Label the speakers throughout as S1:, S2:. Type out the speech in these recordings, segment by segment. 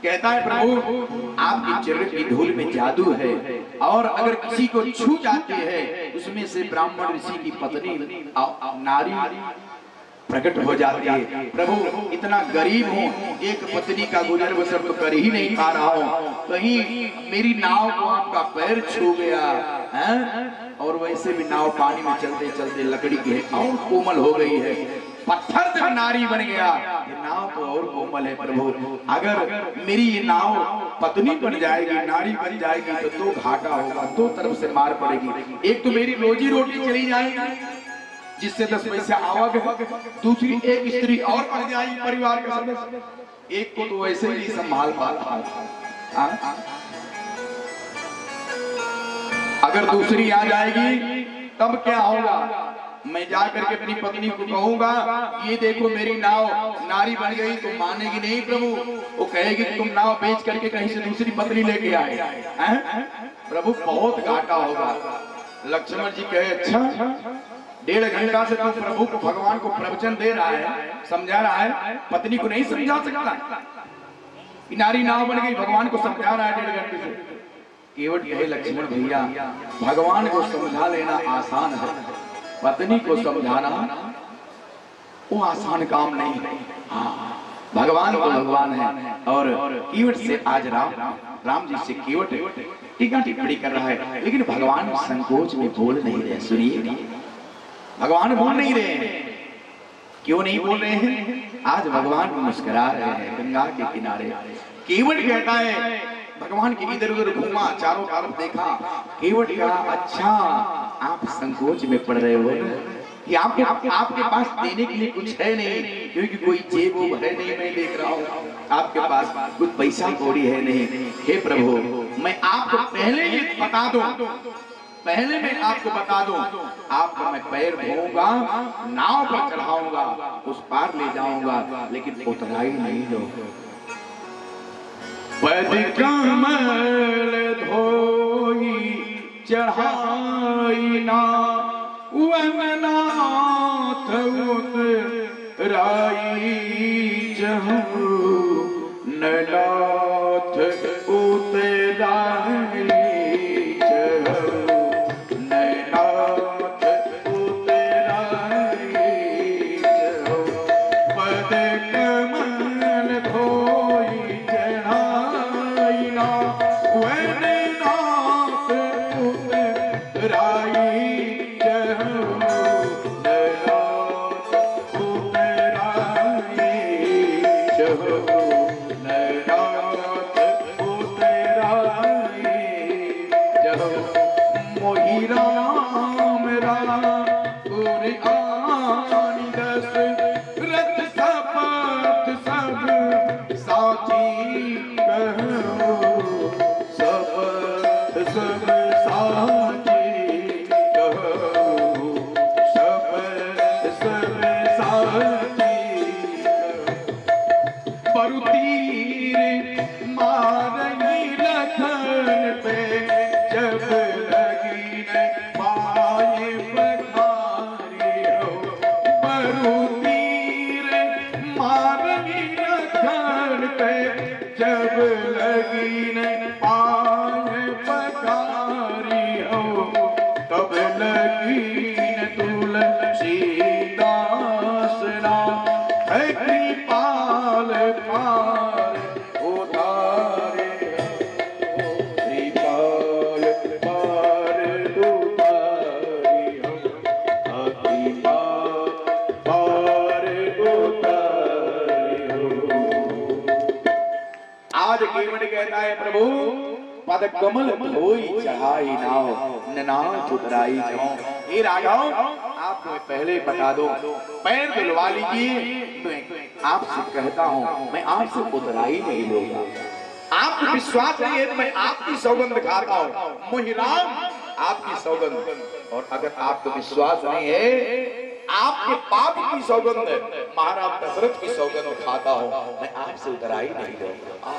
S1: कहता है प्रभु आपकी चरण की धूल में जादू है और अगर किसी को छू जाती है उसमें से ब्राह्मण ऋषि की पत्नी नारी प्रकट हो जाती है। प्रभु इतना गरीब हूँ, एक पत्नी का गुजर बसर तो कर ही नहीं पा रहा हूँ, कहीं मेरी नाव को आपका पैर छू गया है? और वैसे भी नाव पानी में चलते चलते लकड़ी की है और कोमल हो गई है, पत्थर तक नारी बन गया, ये नाव तो और कोमल है। प्रभु अगर मेरी ये नाव पत्नी बन जाएगी, नारी बन जाएगी तो घाटा होगा, दो तरफ से मार पड़ेगी। एक तो मेरी रोजी रोटी चली जाएगी जिससे 10 पैसे आवक है, दूसरी एक स्त्री और बढ़ जाएगी परिवार का सदस्य, एक को तो वैसे ही संभाल पाता है, अगर दूसरी आ जाएगी तब क्या होगा? मैं जा करके अपनी पत्नी को कहूंगा ये देखो मेरी नाव नारी बन गई, तो मानेगी नहीं प्रभु, वो कहेगी तुम नाव बेच करके कहीं से दूसरी पत्नी लेके आए हैं? प्रभु बहुत घाटा होगा। लक्ष्मण जी कहे अच्छा 1.5 घंटा से तो प्रभु को भगवान को प्रवचन दे रहा है, समझा रहा है, पत्नी को नहीं समझा सकता? नारी नाव बन गई, भगवान को समझा रहा है 1.5 घंटे से। केवट कहे लक्ष्मण भैया भगवान को समझा लेना आसान है, पत्नी को समझाना वो आसान काम नहीं है। हाँ, भगवान तो भगवान है। और केवट से आज राम जी से केवट टीका टिप्पणी कर रहा है, लेकिन भगवान संकोच में बोल नहीं रहे। सुनिए भगवान बोल नहीं रहे हैं, क्यों नहीं बोल रहे हैं? आज भगवान मुस्कुरा रहे हैं गंगा के किनारे। केवट कहता है भगवान के इधर उधर घूमा, चारों तरफ देखा, केवट कहा अच्छा आप संकोच में पड़ रहे हो कि आपके पास देने के लिए कुछ है नहीं, क्योंकि कोई जेब है नहीं, मैं देख रहा हूँ आपके पास कुछ पैसा कौड़ी है नहीं। हे प्रभु मैं आपको पहले ये बता दूं, पहले मैं आपको बता दूं, आपको मैं पैर धोऊंगा, नाव पर चढ़ाऊंगा, उस पार ले जाऊंगा, लेकिन उतराई नहीं दो। पद कमल धोई चढ़ाई ना वननाथ उतराई जहु ननाथ उतराई प्रभु पद कमल धोई चढ़ाई नाव ननाथ उतराई जाऊं। हे राघव आपको पहले बता दो, पैर धुलवा लीजिए, मैं आपसे कहता हूँ मैं आपसे उतराई नहीं लूंगा। आपको विश्वास नहीं है तो मैं आपकी सौगंध खाता हूँ, मोहिराम आपकी सौगंध। और अगर आपको विश्वास नहीं है आपके पाप की सौगंध, महाराज दशरथ की सौगंध खाता हूँ, मैं आपसे उतराई नहीं लूंगा।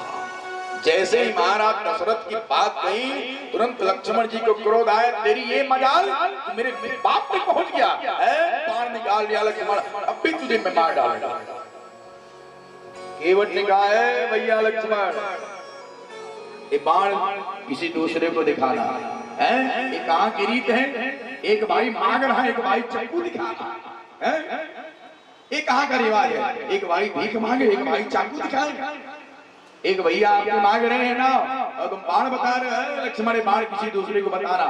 S1: जैसे ही महाराज दशरथ की बात कही तुरंत लक्ष्मण जी को क्रोध आया, तेरी ये मजाल मेरे बाप पे पहुंच गया है, बाण निकाल लिया लक्ष्मण, अब भी तुझे मैं मार डालूंगा। केवट ने कहा है भैया लक्ष्मण, ये बाण किसी दूसरे को दिखाना है, ये कहां की रीत है? एक भाई मांग रहा है, एक भाई चाकू दिखा रहा है, ये कहां का रिवाज है? एक भाई भीख मांगे, एक भाई चाकू दिखाए। एक भैया आपको मांग रहे हैं ना और तुम बाण बता रहे हो, लक्ष्मण बाण किसी दूसरे को बता रहा।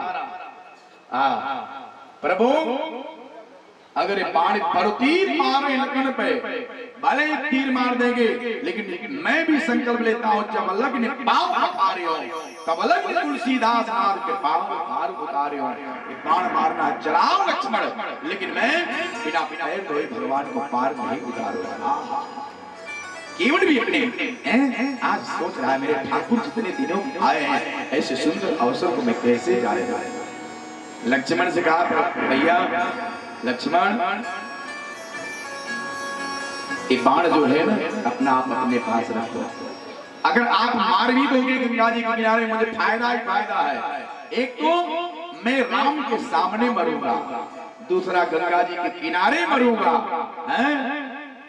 S1: प्रभु अगर ये बाण पर तीर मारे लखन पे, भले ही तीर मार देंगे, लेकिन मैं भी संकल्प लेता हूं जब अलग ने पांव उतारे हो तब अलग ने तुलसीदास नाथ के पांव भार उतारे हो, बाण मारना चलाओ लक्ष्मण, लेकिन मैं बिना पैर धोए भगवान को पार नहीं उतारूंगा। केवट भी अपने आज सोच रहा है मेरे ठाकुर जितने दिनों आए हैं, ऐसे सुंदर अवसर को मैं कैसे जाने दूं। लक्ष्मण से कहा भैया लक्ष्मण, ये बाण जो है ना अपना आप अपने पास रखो, अगर आप मार भी दोगे गंगा जी के किनारे मुझे फायदा ही फायदा है। एक तो मैं राम के सामने मरूंगा, दूसरा गंगा जी के किनारे मरूंगा,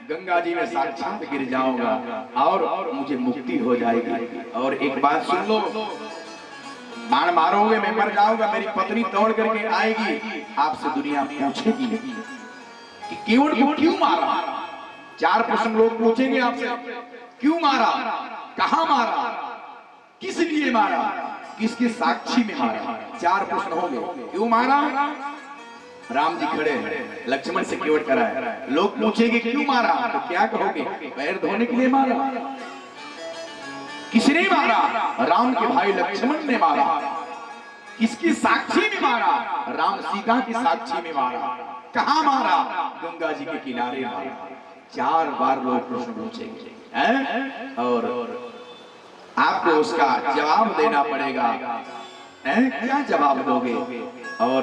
S1: गंगा जी में साक्षात गिर जाऊंगा और मुझे मुक्ति हो जाएगी। और एक बात सुन लो, बाण मारोगे मैं मर जाऊंगा, मेरी पत्नी दौड़ करके आएगी, आपसे दुनिया पूछेगी कि केवट को क्यों मारा। 4 प्रश्न लोग पूछेंगे आपसे, क्यों मारा, कहां मारा, किस लिए मारा, किसके साक्षी में मारा। 4 प्रश्न होंगे। क्यों मारा, राम जी खड़े हैं, लक्ष्मण से केवट करा है। लोग पूछेंगे क्यों मारा, तो क्या कहोगे, पैर धोने के लिए मारा। किसने मारा, राम के भाई लक्ष्मण ने मारा। किसकी साक्षी में मारा, राम सीता की साक्षी में मारा। कहां मारा, गंगा जी के किनारे मारा। 4 बार लोग प्रश्न पूछेंगे और आपको उसका जवाब देना पड़ेगा। क्या जवाब दोगे? और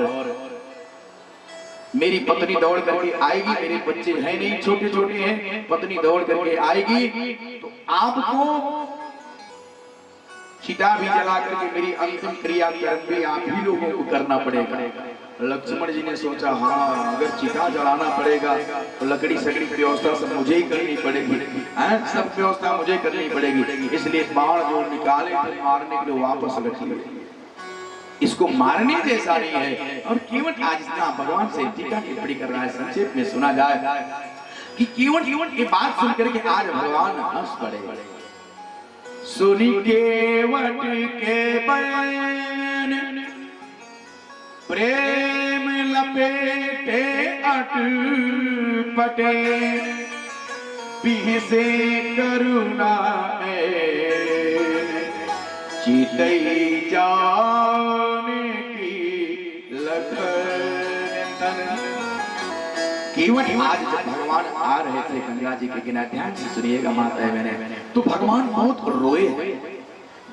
S1: मेरी पत्नी दौड़ करके आएगी, मेरे बच्चे हैं नहीं, छोटे छोटे हैं, पत्नी दौड़ करके आएगी तो आपको चिता भी जला करके मेरी अंतिम क्रिया कर्म भी आप ही लोगों को करना पड़ेगा। लक्ष्मण जी ने सोचा, हाँ अगर चिता जलाना पड़ेगा तो लकड़ी सकड़ी की व्यवस्था सब मुझे ही करनी पड़ेगी, सब व्यवस्था मुझे करनी पड़ेगी। इसलिए बाण जो निकाले थे मारने के लिए वापस रख लिए, इसको मारने जैसा नहीं है। और केवट आज इतना भगवान से टीका टिप्पणी कर रहा है। संक्षेप में सुना जाए कि केवट ये बात सुन करके आज भगवान हंस पड़े। सुनी केवट के बयान प्रेम लपेटे अटपटे, बिहसे करुणा चितई जाने की लखन। केवट आज जब भगवान आ रहे थे गंगा जी के किनारे, ध्यान से सुनिएगा माता है मैंने, तो भगवान बहुत रोए।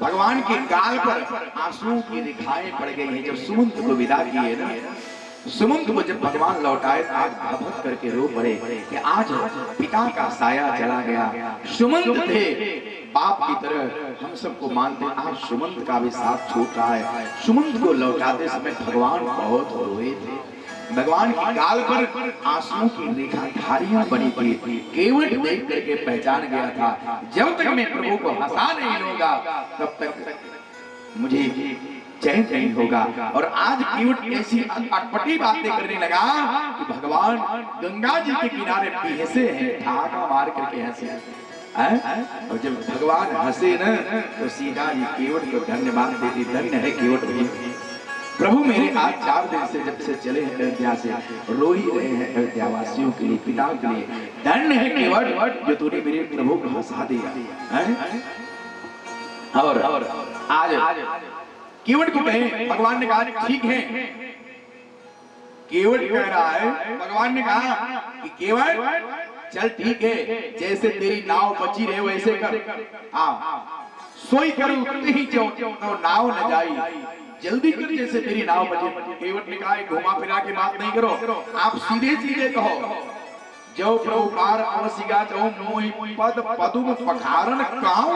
S1: भगवान के गाल पर आंसुओं की रेखाएं पड़ गई हैं। जब सुमंत को विदा किए ना, सुमंत को जब भगवान लौटाए आज भगवत करके रो पड़े कि आज पिता का साया चला गया। सुमंत थे बाप की तरह, हम सबको मानते, आज सुमंत का भी साथ छूट रहा है। सुमंत को लौटाते समय भगवान बहुत रोए थे। भगवान के गाल पर आंसुओं की रेखा धारियां बनी थी। केवट देख करके पहचान गया था, जब तक मैं प्रभु को हंसा नहीं लूंगा तब तक मुझे चैन नहीं होगा। और आज केवट ऐसी अटपटी बातें करने लगा कि भगवान गंगा जी के किनारे बेहसे हैं, ठाका मार करके हंसे। और जब भगवान हंसे न तो सीधा जी केवट को धन्यवाद देती, धन्य है केवट भी, प्रभु मेरे आज 4 दिन से जब से चले हैं अयोध्या से, रो ही रहे हैं अयोध्यावासियों के लिए, पिता के लिए। धन्य है केवट जो तूने मेरे प्रभु को हंसा दिया। और आज केवट को कहे, भगवान ने कहा ठीक है। केवट कह रहा है, भगवान ने कहा कि केवट चल ठीक है, जैसे तेरी नाव बची रहे वैसे कर, सोई कर उतनी ही जो नाव न जाई, जल्दी कर जैसे तेरी नाव बचे। केवट ने कहा घुमा फिरा के बात नहीं करो, आप सीधे सीधे कहो, जो प्रभुकार अवसिगा जो मोहि पद पदुम पखारन काऊ,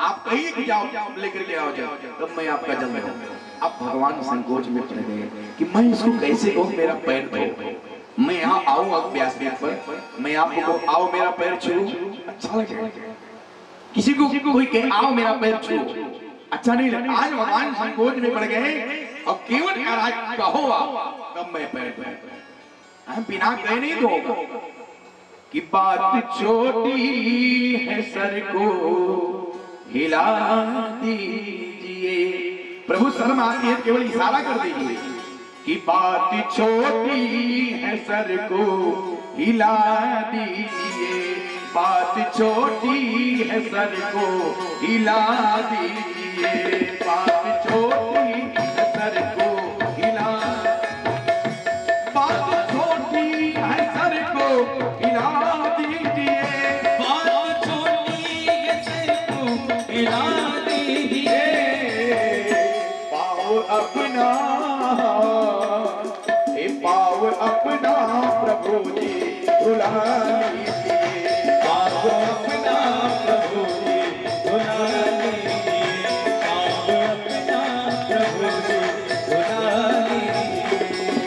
S1: आप कहीं कि जाओ लेकर के आओ जाओ, तब मैं आपका जन्म दूंगा। अब भगवान संकोच में पड़ गए कि मैं इसको कैसे कहूं मेरा पैर धो, मैं यहाँ आऊं अब व्यासपीठ पर, मैं आपको आओ मेरा पैर छू, अच्छा लगेगा। किसी को कोई कहे आओ मेरा पैर छू, अच्छा नहीं लगता। आज भगवान संकोच में पड़ गए और केवल कहो तब मैं पैर हम बिना कहे नहीं दूंगा कि बात छोटी है सर को हिला दीजिए। प्रभु शर्म आती है केवल इशारा कर दीजिए कि बात छोटी है सर को हिला दीजिए, बात छोटी है सर को हिला दीजिए, बात छोटी है सर को हिला, बात छोटी है सर को हिला दीजिए, बात छोटी है सर को हिला दीजिए, पाओ अपना पाव अपना प्रभु जी भुला लीजिए, पाव अपना प्रभु जी भुला लीजिए, पाव अपना प्रभु जी भुला लीजिए,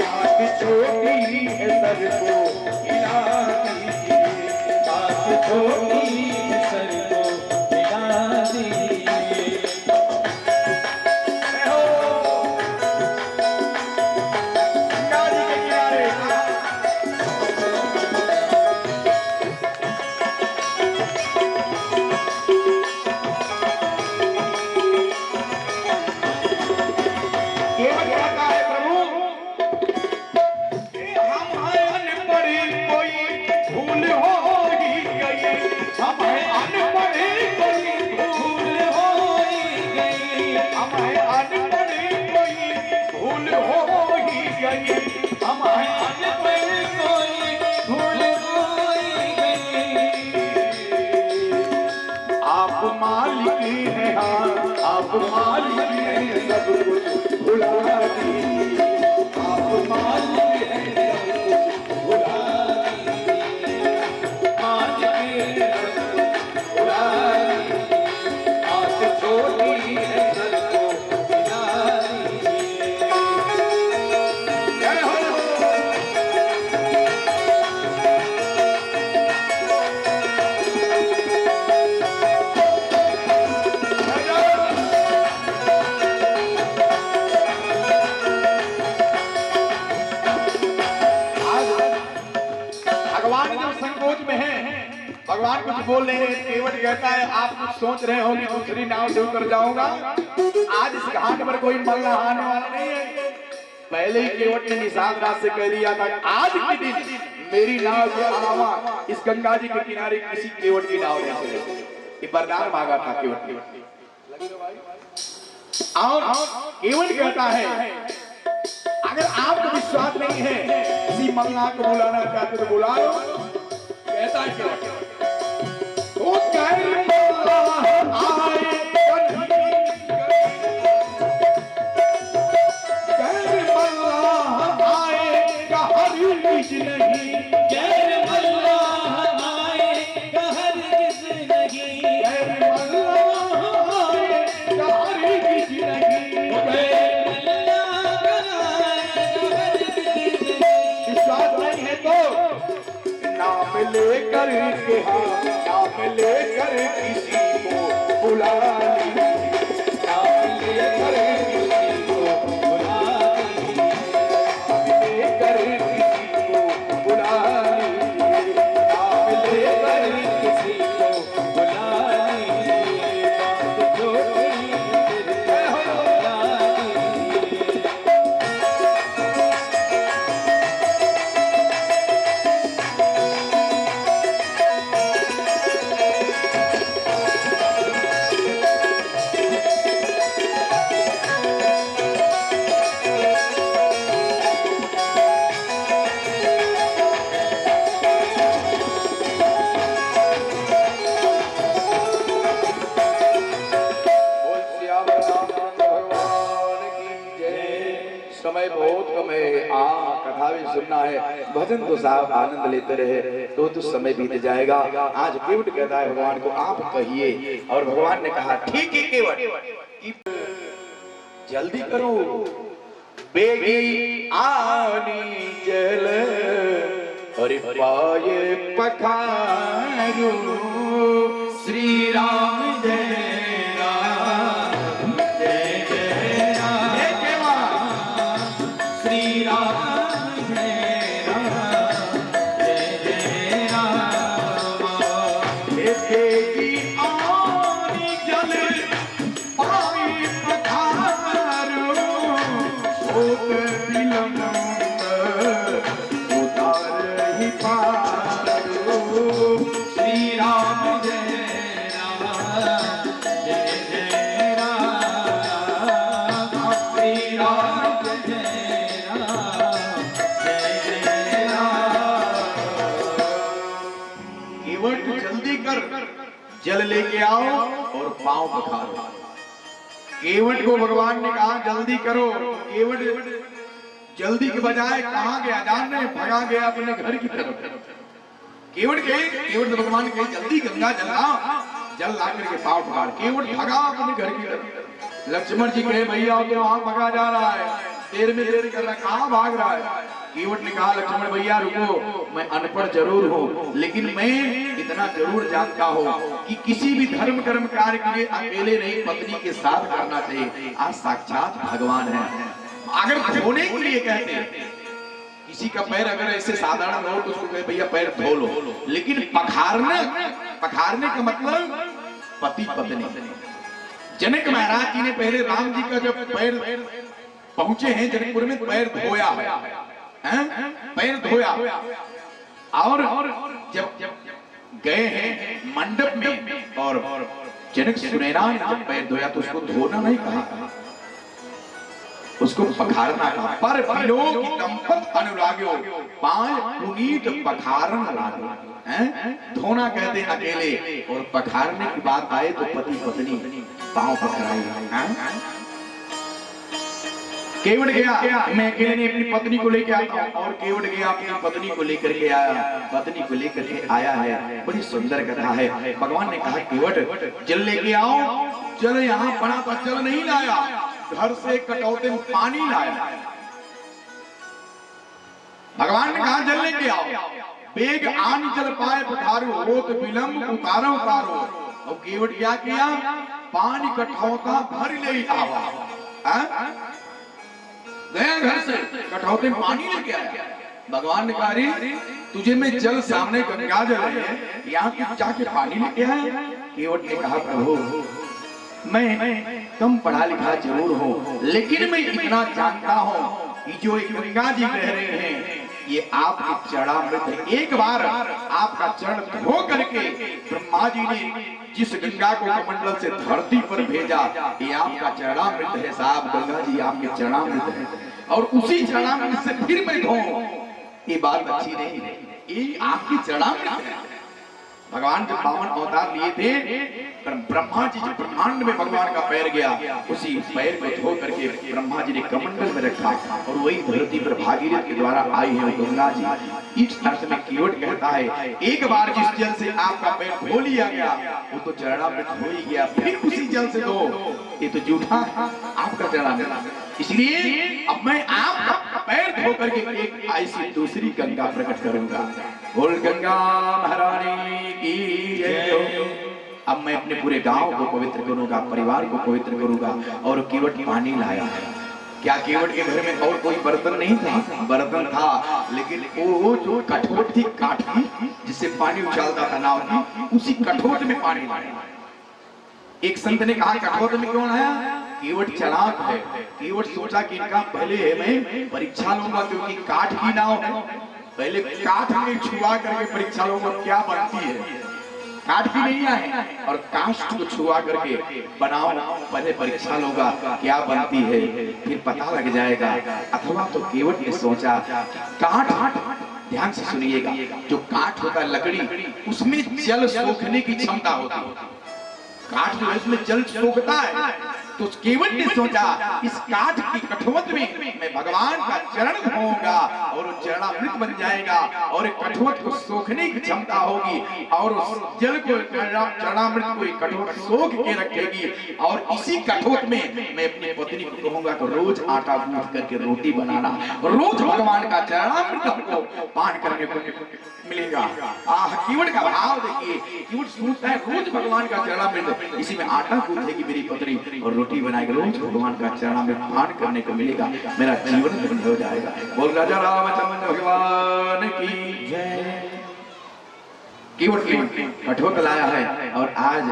S1: बात छोटी है सर को हिला दीजिए, बात छोटी है सर को हिला दीजिए। आप मालिक हैं, हाँ आप मालिक हैं, सब कुछ भुला दीजिए, आप मालिक हैं, सब कुछ भुला दीजिए, मालिक हैं, सब कुछ भुला दीजिए, बात छोटी है सर को हिला दीजिए। जय हो। भगवान कुछ बोल रहे हैं, केवट कहता है आप कुछ सोच रहे हो कि दूसरी नाव से उतर जाऊंगा, आज इस घाट पर कोई मल नहाने वाला नहीं है। पहले ही केवट ने निषाद रात से कह दिया था आज के दिन मेरी नाव के अलावा इस गंगा जी के किनारे किसी केवट की नाव नहीं चलेगी। ये वरदान मांगा था केवट ने। और केवट कहता है अगर आपको विश्वास नहीं है किसी मंगला को बुलाना चाहते तो बुला लो। कहता है केवट तो लेकर के नाम लेकर किसी को बुला लीजिए, नाम लेकर किसी को बुला लीजिए, नाम लेकर किसी को बुला लीजिए, नाम लेकर किसी को बुला लीजिए, बात छोटी है बुला लीजिए। समय बहुत कम है, कथा भी सुनना है, भजन तो साहब आनंद लेते रहे तो समय बीत जाएगा। आज केवट कहता है भगवान को आप कहिए, और भगवान ने कहा ठीक है केवट जल्दी करो, बेगी आनी जल और पाए पखारो श्री राम लेकर जल लेके आओ और पांव पखारो। केवट को भगवान ने कहा जल्दी करो। केवट जल्दी के बजाय कहां गया जान रहे, भगा गया अपने घर की तरफ। केवट से भगवान कहे जल्दी गंगा जल ला करके पांव पखार। केवट भगा अपने घर की तरफ। लक्ष्मण जी कहे भैया तो वहां भगा जा रहा है, देर में देर कर रहा है, कहां भाग रहा है। केवट ने कहा लक्ष्मण भैया रुको, मैं अनपढ़ जरूर हूँ लेकिन मैं इतना जरूर जानता हूँ कि किसी भी धर्म कर्म कार्य के लिए अकेले नहीं पत्नी के साथ करना चाहिए। आज साक्षात भगवान है। अगर धोने के लिए कहते, किसी का पैर अगर ऐसे साधारण हो तो उसको कहे भैया पैर धो लो, लेकिन पखारने का मतलब पति पत्नी। जनक महाराज जी ने पहले राम जी का जब पैर पहुंचे हैं जनकपुर में, पैर धोया है, पैर धोया। और जब गए हैं मंडप में और जनक सुनैना ने जब पैर धोया तो उसको धोना नहीं कहा, उसको पखारना कहा। पर बिलो की दंपत अनुराग्यो पांय पुनीत पखारन लागो। धोना कहते हैं अकेले, और पखारने की बात आए तो पति पत्नी पांव पखाराई। केवट गया, मैं अकेले ने अपनी पत्नी को लेकर आता हूं, और केवट गया अपनी पत्नी को लेकर के आया, पत्नी को लेकर के आया है। बड़ी सुंदर कथा है। भगवान ने कहा केवट जल लेके आओ। जल यहाँ पड़ा था, जल नहीं लाया, घर से कटौते में पानी लाया। भगवान ने कहा जल लेके आओ। बेग आन जल पाए पधारो, होत विलंब उतारो उतारो। और केवट क्या किया, पानी कटौता भर ले आवा। गया घर से कटौते में पानी लेके आया। भगवान ने कहा तुझे मैं जल सामने गंगा जल है, यहाँ तू जाके पानी लेके आया। केवट ने कहा प्रभु मैं कम पढ़ा लिखा जरूर हूँ, लेकिन मैं इतना जानता हूँ कि जो गंगा जी कह रहे हैं ये आपके चरणामृत है। एक बार आपका चरण धो करके ब्रह्मा जी ने जिस गंगा को कमंडल से धरती पर भेजा, ये आपका चरणामृत है साहब। गंगा जी आपके चरणामृत है, और उसी चरणामृत से फिर मैं धोऊं, ये बात अच्छी नहीं है। ये आपकी चरणामृत है। भगवान जब 52 अवतार लिए थे, ब्रह्मा जी जो ब्रह्मांड में भगवान का पैर गया, उसी पैर को धो करके ब्रह्मा जी ने कमंडल में रखा, और वही धरती पर भागीरथ के द्वारा आई है गंगा जी। इस अर्थ में केवट कहता है एक बार जिस जल से आपका पैर धो लिया गया वो तो चरणामृत हो ही गया, फिर उसी जल से धो, ये तो झूठा आपका चरणामृत। इसलिए अब मैं आपका पैर धो करके एक ऐसी दूसरी गंगा प्रकट करूंगा। बोल गंगा महारानी की जय। अब मैं अपने पूरे गांव को पवित्र करूंगा, परिवार को पवित्र करूंगा। और केवट पानी लाया। क्या केवट के घर में और कोई बर्तन नहीं था? बर्तन था, लेकिन वो जो कठोट थी, काठी जिससे पानी उछालता था नाव की, उसी कठोट में पानी लाया। एक संत ने कहा कठोट में क्यों लाया? केवट चालाक है। केवट सोचा कि इनका पहले मैं परीक्षा लूंगा, क्योंकि काठ की नाव है, पहले काठ में छुआ करके परीक्षा लूंगा क्या बनती है। काठ की नहीं है, और काष्ठ को छुआ करके बनाओ, पहले परीक्षा लूंगा क्या बनती है, फिर पता लग जाएगा। अथवा तो केवट ने सोचा काठ, ध्यान से सुनिएगा, जो काठ होता है लकड़ी, उसमें जल सोखने की क्षमता होती है। काठ जो है उसमें जल सोखता है, तो केवट ने सोचा इस काठ की कठोत में मैं भगवान का चरण धोऊंगा और चरणामृत बन जाएगा, और कठोत को सोखने की क्षमता होगी, और उस जल को चरणामृत को कठोत सोख के रखेगी। और इसी कठोत में मैं अपनी पत्नी को कहूंगा तो रोज आटा गूंथ करके रोटी बनाना, रोज भगवान का चरणामृत हमको पान करने को मिलेगा। केवट का भाव देखिए, केवट सोचता है रोज भगवान का चरणामृत, इसी में आटा गूंथेगी मेरी पत्नी और रोटी बनाएगी, रोज भगवान का चरणामृत पान करने को मिलेगा, मेरा जीवन धन्य हो जाएगा। बोल राजा रामचंद्र भगवान की जय। केवट कठोत लाया है, और आज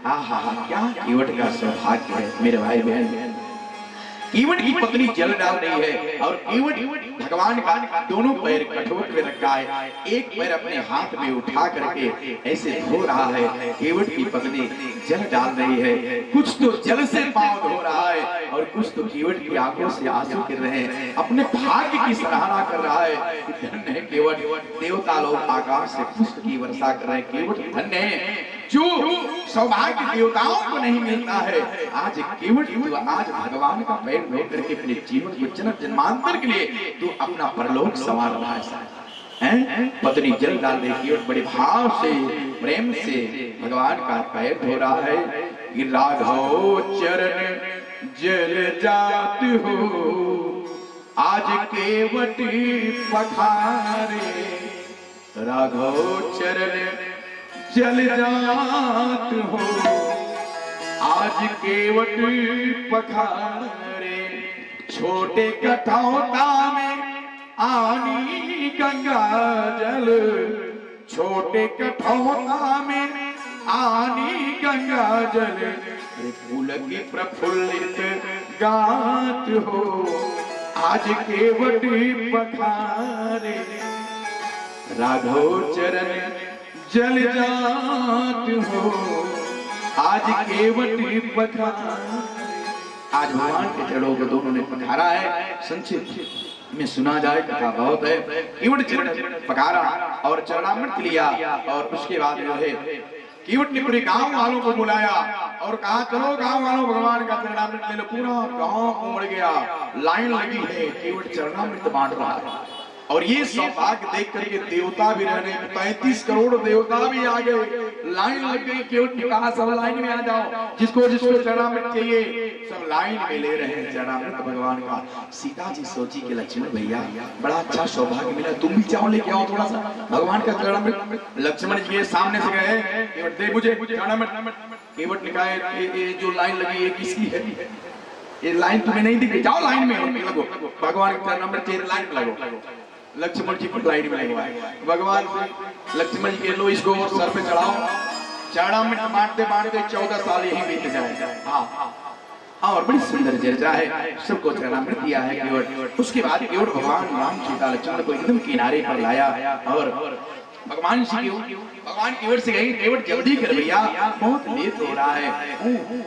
S1: आहा क्या केवट का सौभाग्य है मेरे भाई बहन। केवट की पत्नी जल डाल रही है और केवट भगवान का दोनों पैर कठोर पे रखा है, एक पैर अपने हाथ में उठा करके ऐसे धो रहा है। केवट की पत्नी जल डाल रही है, कुछ तो जल से पांव धो रहा है और कुछ तो केवट की आंखों से आंसू गिर रहे हैं, अपने भाग्य की सराहना कर रहा है। धन्य है केवट, देवता लोग आकाश से पुष्प की वर्षा कर रहे हैं। केवट धन्य है जो सौभाग्य देवताओं को नहीं मिलता है। आज केवट आज भगवान का पैर धो करके अपने जीवन को जन्म जन्मांतर के लिए तू अपना परलोक संवार रहा है। पत्नी जल डाल दे, केवट बड़े भाव से प्रेम से भगवान का पैर धो रहा है कि राघव चरण जल जात हो आज केवट पखारे, राघव चरण जल जात हो आज केवट पखारे, छोटे कठौता में आनी गंगा जल, छोटे कठौता में आनी गंगा जल, फूल की प्रफुल्लित गात हो आज केवट पखारे, राघव चरण जल जात हो आज केवट पखारे। आज भगवान के चरणों को दोनों ने पखारा है। संक्षिप्त में सुना जाए कथा बहुत है। केवट चरण पखारा और चरणामृत लिया और उसके बाद जो है केवट ने पूरे गांव वालों को बुलाया और कहा चलो गांव वालों भगवान का चरणामृत ले लो। पूरा गांव उमड़ गया, लाइन लगी है, केवट चरणामृत बांट रहा है। और ये सौभाग्य देख करके देवता भी रहने 35 करोड़ देवता भी आ गए, लाइन लग गई। केवट ने कहा सब लाइन में आ जाओ, जिसको जिसको चरणामृत चाहिए सब लाइन में ले रहे हैं चरणामृत भगवान का। सीता जी सोची कि लक्ष्मण भैया बड़ा अच्छा सौभाग्य मिला, तुम भी जाओ लेके आओ थोड़ा सा भगवान का चरणामृत। लक्ष्मण जी के सामने से गए, केवट दे मुझे चरणामृत। केवट ने कहा ये जो लाइन लगी है किसकी है? ये लाइन तुम्हें नहीं दिख रही, जाओ लाइन में लगो, भगवान का चरणामृत लाइन में लगो। लक्ष्मण जी को लाइन में लगवाए, भगवान से लक्ष्मण जी के लो इसको सर पे चढ़ाओ। चरणामृत बांटते बांटते 14 साल यही बीत जाए। हाँ और बड़ी सुंदर चर्चा है, सबको चरणामृत दिया है केवट। उसके बाद केवट भगवान राम सीता लक्ष्मण को एकदम किनारे पर लाया और भगवान केवट से गई, केवट जल्दी कर भैया बहुत लेट हो रहा है,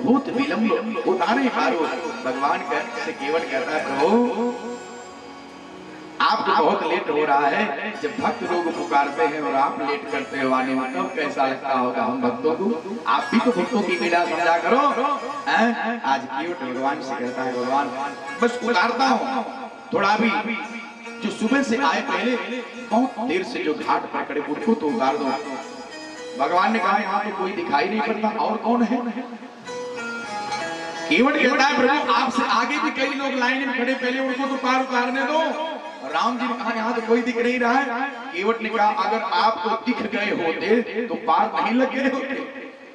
S1: बहुत विलंब उतारे पारो। भगवान से केवट कहता है प्रभु आपको बहुत लेट हो रहा है, जब भक्त लोग पुकारते हैं और आप लेट करते हो आने में, तब कैसा लगता होगा हम भक्तों को। आप भी तो भक्तों की पीड़ा समझा करो। आज केवट भगवान से कहता है भगवान बस पुकारता हूँ, थोड़ा भी जो सुबह से आए पहले बहुत देर से जो घाट पर खड़े उनको तो उतार दो। भगवान ने कहा यहाँ तो कोई दिखाई नहीं पड़ता, और कौन है? केवट कहता है प्रभु आपसे आगे भी कई लोग लाइन में खड़े, पहले उनको तो पार उतारने दो। राम जी ने कहा यहाँ तो कोई दिख नहीं रहा है। केवट ने कहा अगर आपको दिख गए होते तो पार नहीं लग गए होते,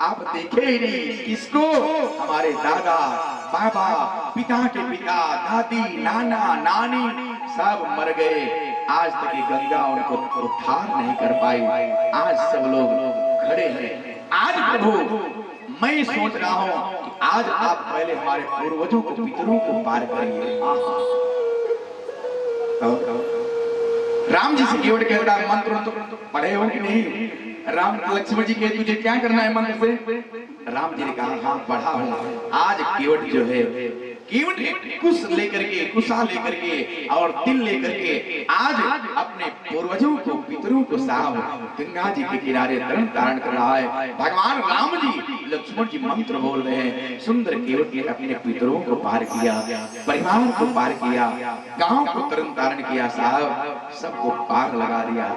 S1: आप देखे ही नहीं। किसको? हमारे दादा बाबा, पिता के पिता, दादी, नाना, नानी सब मर गए, आज तक ये गंगा उनको उद्धार नहीं कर पाई। आज सब लोग खड़े हैं। आज प्रभु मैं सोच रहा हूँ कि आज आप पहले हमारे पूर्वजों को, पितरों को पार करिए। राम जी से केवट कहता है मंत्र तो पढ़े हो कि नहीं? राम लक्ष्मण जी के तुझे क्या करना है मंत्र से? राम जी ने कहा हाँ पढ़ा हूँ। आज केवट जो है केवट कुश लेकर के, कुशा लेकर के और तिल लेकर के आज अपने पूर्वजों को, पितरों को साहब गंगा जी के किनारे तरण तारण कर रहा है। भगवान राम जी लक्ष्मण जी मंत्र बोल रहे हैं। सुंदर केवट ने अपने पितरों को पार किया, परिवार को पार किया, गांव को तरण तारण किया, साहब सबको पार लगा दिया।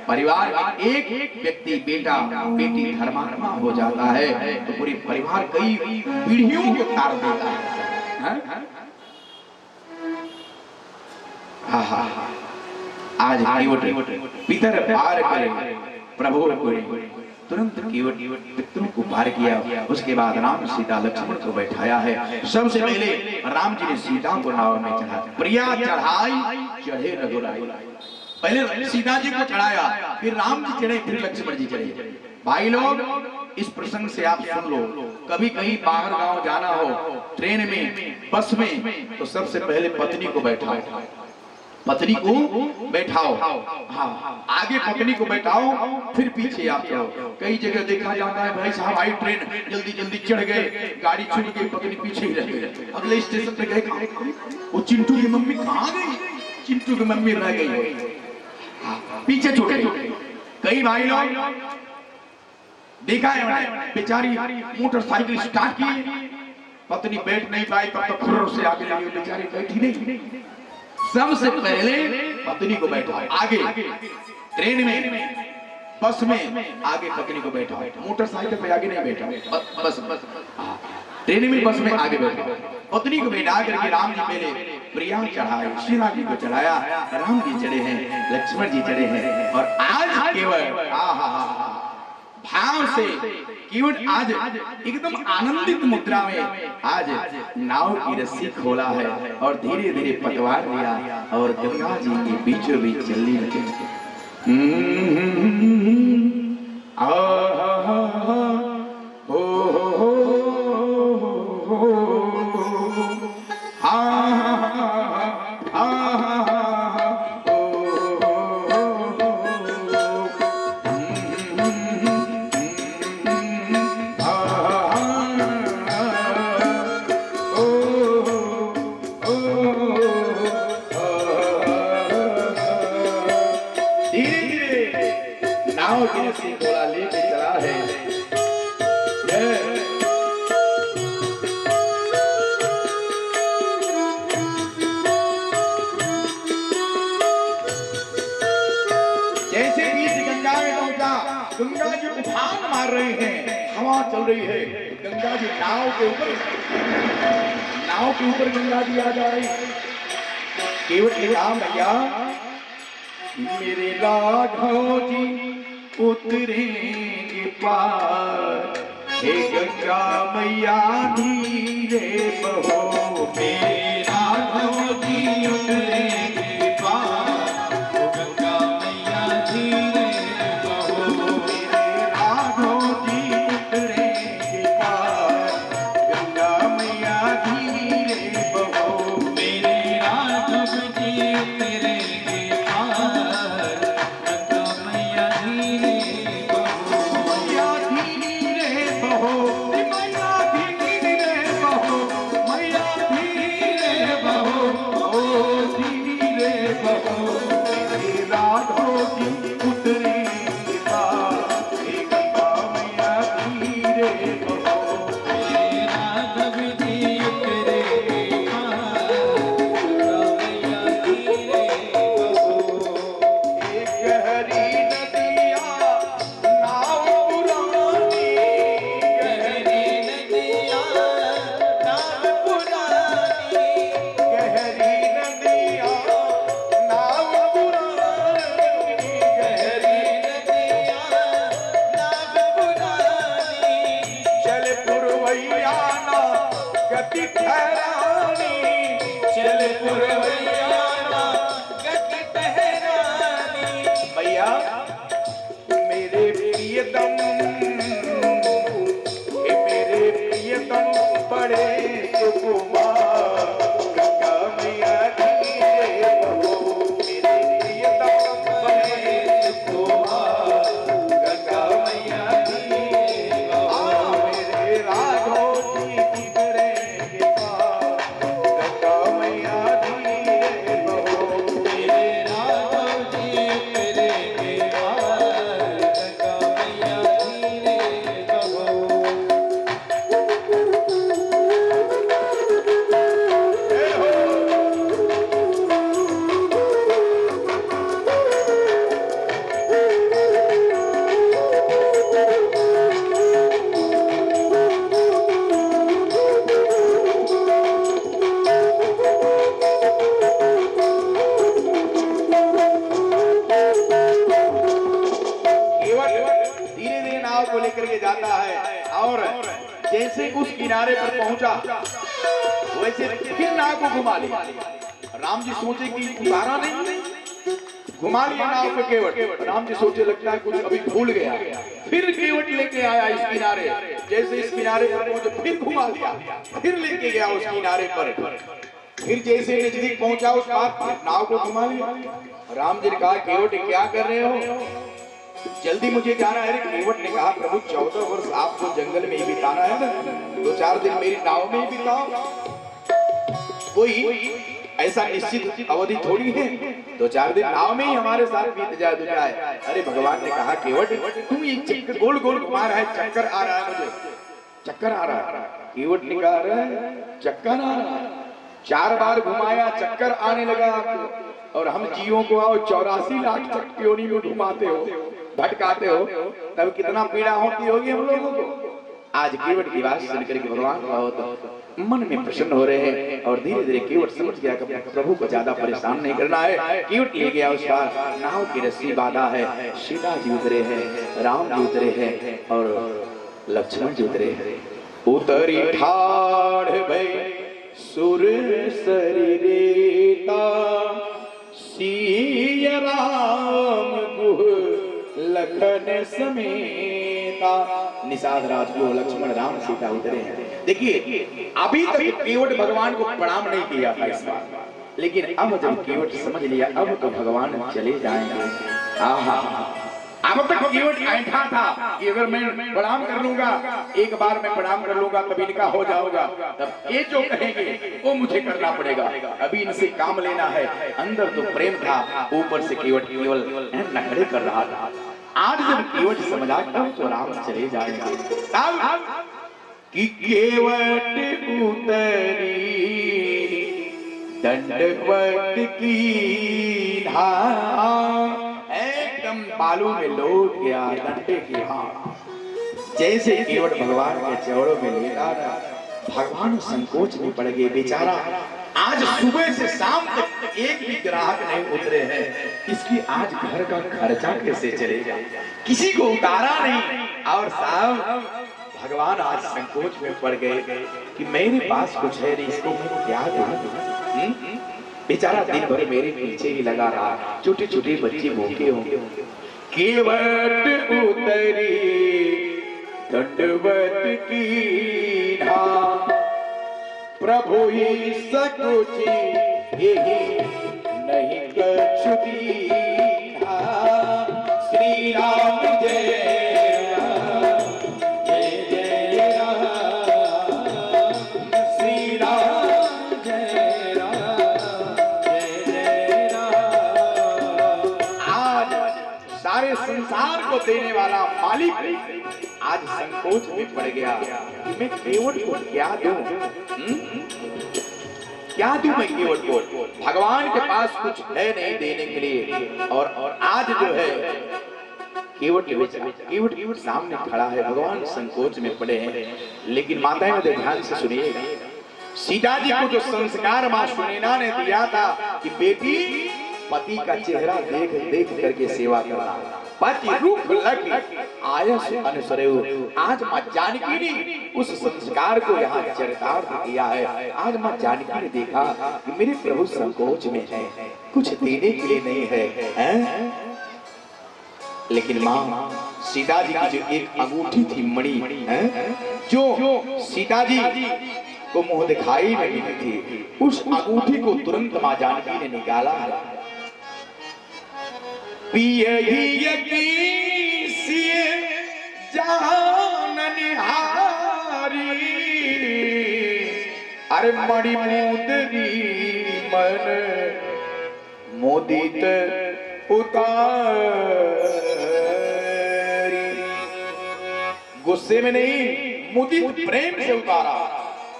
S1: परिवार में एक व्यक्ति बेटा बेटी धर्मात्मा हो जाता है तो पूरे परिवार कई पीढ़ियों को तार देता है। आज केवट पितर पार करे प्रभु को, तुरंत केवट पितरों को पार किया। उसके बाद राम सीता लक्ष्मण को बैठाया है। सबसे पहले राम जी ने सीता को नाव में चढ़ाया, प्रिया चढ़ाई चढ़े रघुराई। पहले सीता जी को चढ़ाया, फिर राम जी चढ़े, फिर लक्ष्मण जी चढ़े। भाई लोग इस प्रसंग से आप सुन लो, कभी कहीं बाहर गांव जाना हो, ट्रेन में, बस में, तो सबसे पहले पत्नी को बैठाओ, पत्नी को बैठाओ, हाँ, आगे पत्नी को बैठाओ, फिर पीछे आप जाओ। कई जगह देखा जाता है भाई साहब आई ट्रेन, जल्दी जल्दी चढ़ गए, गाड़ी छूट गई, पत्नी पीछे ही रह गई, अगले स्टेशन पे गए, वो चिंटू की मम्मी कहाँ गई, चिंटू की मम्मी रह गई, पीछे छूट गई। कई भाई लोग देखा है बेचारी मोटरसाइकिल स्टार्ट की, पत्नी बैठ नहीं पाई, तब तक खुर से आगे लगी, बेचारी बैठी नहीं। सबसे पहले पत्नी को बैठाओ आगे, ट्रेन में, बस में आगे पत्नी को बैठाओ, मोटरसाइकिल पे आगे नहीं बैठाओ, बस ट्रेन में, बस में आगे बैठाओ। पत्नी को बैठा करके राम जी पहले प्रिया चढ़ाए, श्रीराम जी को चढ़ाया, राम जी चढ़े हैं, लक्ष्मण जी चढ़े हैं, और आज केवल भाव से केवल आज एकदम आनंदित मुद्रा में आज नाव की रस्सी खोला है और धीरे धीरे पतवार लिया और गंगा जी के बीचों बीच चलने लगे। गंगा जी उफान मार रहे हैं, हवा चल रही है, गंगा जी नाव के ऊपर गंगा जी आ जा रही है। केवट राम भैया मेरे राघव जी उतरेंगे पार, हे गंगा मैया धीरे बहो, मेरे राघव जी उतरेंगे पार, गंगा मैया धीरे जैसे उस किनारे पर पहुंचा वैसे फिर नाव को घुमा लिया। राम जी सोचे कि उतारा नहीं, घुमा लिया नाव पे केवट। राम जी सोचे लगता है कुछ अभी भूल गया, फिर केवट लेके आया इस किनारे, जैसे इस किनारे पर पहुंचे फिर घुमा लिया, फिर लेके गया उस किनारे पर, फिर जैसे नजदीक पहुंचा उस बात नाव को घुमा लिया। राम जी ने कहा केवट क्या कर रहे हो, जल्दी मुझे जाना है। केवट ने कहा प्रभु 14 वर्ष आपको जंगल में ही बिताना है ना, 2-4 दिन मेरी नाव में ही बिताओ। कोई ऐसा निश्चित अवधि थोड़ी है, 2-4 दिन नाव में ही हमारे साथ बीत जाए तो क्या है। अरे भगवान ने कहा केवट तुम ये चक्कर गोल गोल घुमा रहा है, चक्कर आ रहा है, मुझे चक्कर आ रहा है। केवट ने कहा चक्कर आ रहा है, 4 बार घुमाया चक्कर आने लगा आपको, और हम जीवों को आओ 84 लाख चक्योनी में घुमाते हो, भटकाते हो, तब कितना पीड़ा होती होगी हम लोगों को। आज केवट की बात सुनकर के भगवान बहुत मन में प्रसन्न हो रहे हैं, और धीरे धीरे केवट समझ गया कि प्रभु को ज्यादा परेशान नहीं करना है। केवट ले गया उस पार, नाव की रस्सी बांधा है, सीता जी उतरे हैं, राम जी उतरे हैं और लक्ष्मण जी उतरे हैं। उतरी ठाढ़ भई सुर सरिता, सिया राम गुह लखन समेता। निषाद राज को लक्ष्मण राम सीता उतरे हैं। देखिए अभी तक केवट भगवान को प्रणाम नहीं किया था इस बार, लेकिन अब जब केवट समझ लिया अब तो भगवान चले जाएंगे। आहा, अब तक केवट ऐठा था कि अगर मैं प्रणाम कर लूंगा, एक बार मैं प्रणाम कर लूंगा तब इनका हो जाऊंगा, तब ये जो कहेंगे वो मुझे करना पड़ेगा, अभी इनसे काम लेना है। अंदर तो प्रेम था, ऊपर से केवट केवल नखरे कर रहा था। आज जब केवट समझा तब तो राम चले जाएंगे। कि केवट उतरी दंडवत की धार, एकदम बालू में लौट गया डंडे की हाथ। जैसे केवट भगवान के चरणों में लेटा रहा, भगवान संकोच में पड़ गए। बेचारा आज सुबह से शाम तक एक भी ग्राहक नहीं उतरे हैं, इसकी आज घर का खर्चा कैसे चलेगा, किसी को उतारा नहीं। और साहब भगवान आज संकोच में पड़ गए कि मेरे पास कुछ है नहीं, इसको मैं क्या दूं। बेचारा दिन भर मेरे पीछे ही लगा रहा, छोटे छोटे बच्चे भूखे होंगे। केवट उतरी दंडवत की ढाल, प्रभु ही सकुची यही नहीं कछु दीना। श्री राम जय राम जय जय राम, श्री राम जय राम जय जय राम। आज सारे संसार को देने वाला मालिक आज संकोच में पड़ गया कि मैं केवट को क्या दूं, क्या दूं मैं केवट को। भगवान के पास कुछ है नहीं देने के लिए, और आज जो है केवट सामने खड़ा है, भगवान संकोच में पड़े हैं। लेकिन माताएं मुझे ध्यान से सुनिएगा, सीता जी को जो संस्कार मां सुनैना ने दिया था कि बेटी पति का चेहरा देख देख करके सेवा करना, पति रूप लग आयस अनुसरेउ। आज मां जानकी ने उस संस्कार को यहाँ चरितार्थ किया है। आज मां जानकी ने देखा कि मेरे प्रभु संकोच में है, कुछ देने के लिए नहीं है, लेकिन मां सीता जी की जो एक अंगूठी थी मणि है, जो सीता जी को मुंह दिखाई नहीं थी, उस अंगूठी को तुरंत मां जानकी ने निकाला है। अरे मणि मुदरी मन मोदित उतारी, गुस्से में नहीं मुदित प्रेम से उतारा।